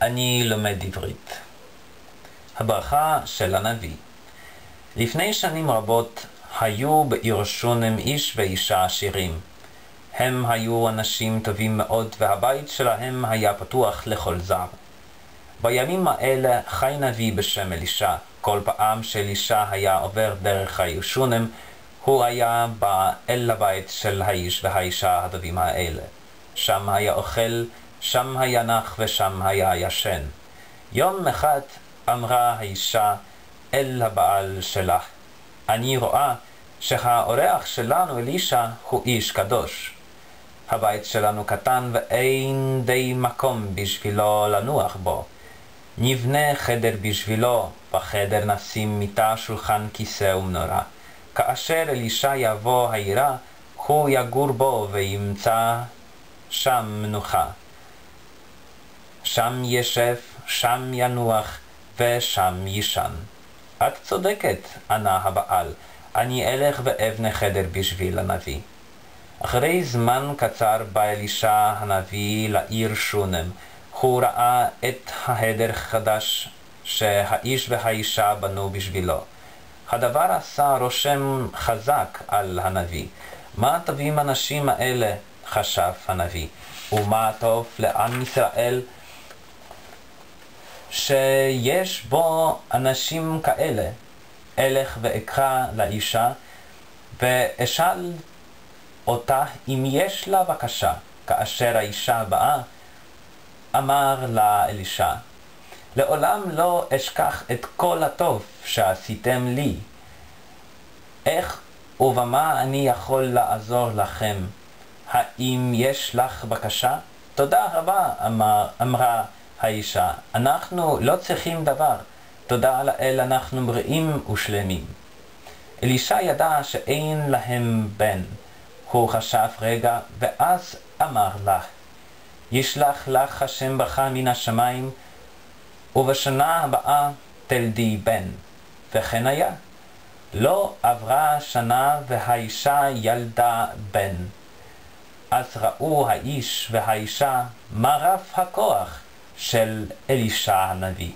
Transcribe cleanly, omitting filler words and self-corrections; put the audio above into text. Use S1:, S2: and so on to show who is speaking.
S1: אני לומד עברית. הברכה של הנביא. לפני שנים רבות היו בעיר שונם איש ואישה עשירים. הם היו אנשים טובים מאוד והבית שלהם היה פתוח לכל זר. בימים האלה חי נביא בשם אלישע. כל פעם שאלישע היה עובר דרך העיר שונם, הוא היה בא אל הבית של האיש והאישה הטובים האלה. שם היה אוכל, שם היה נח ושם היה ישן. יום אחד אמרה האישה אל הבעל שלה, אני רואה שהאורח שלנו אלישע הוא איש קדוש. הבית שלנו קטן ואין די מקום בשבילו לנוח בו. נבנה חדר בשבילו, בחדר נשים מיטה, שולחן, כיסא ומנורה. כאשר אלישע יבוא העירה, הוא יגור בו וימצא שם מנוחה. שם ישב, שם ינוח ושם ישן. את צודקת, ענה הבעל, אני אלך ואבנה חדר בשביל הנביא. אחרי זמן קצר בא אלישע הנביא לעיר שונם. הוא ראה את החדר החדש שהאיש והאישה בנו בשבילו. הדבר עשה רושם חזק על הנביא. מה טובים האנשים האלה, חשב הנביא, ומה טוב לעם ישראל שיש בו אנשים כאלה. אלך ואקרא לאישה ואשאל אותה אם יש לה בקשה. כאשר האישה באה, אמר לה אלישע, לעולם לא אשכח את כל הטוב שעשיתם לי. איך ובמה אני יכול לעזור לכם? האם יש לך בקשה? תודה רבה, אמרה האישה, אנחנו לא צריכים דבר. תודה לאל, אנחנו בריאים ושלמים. אלישע ידע שאין להם בן. הוא חשב רגע ואז אמר לה, ישלח לך השם ברכה מן השמיים, ובשנה הבאה תלדי בן. וכן היה. לא עברה שנה והאישה ילדה בן. אז ראו האיש והאישה מה רב הכוח של אלישע הנביא.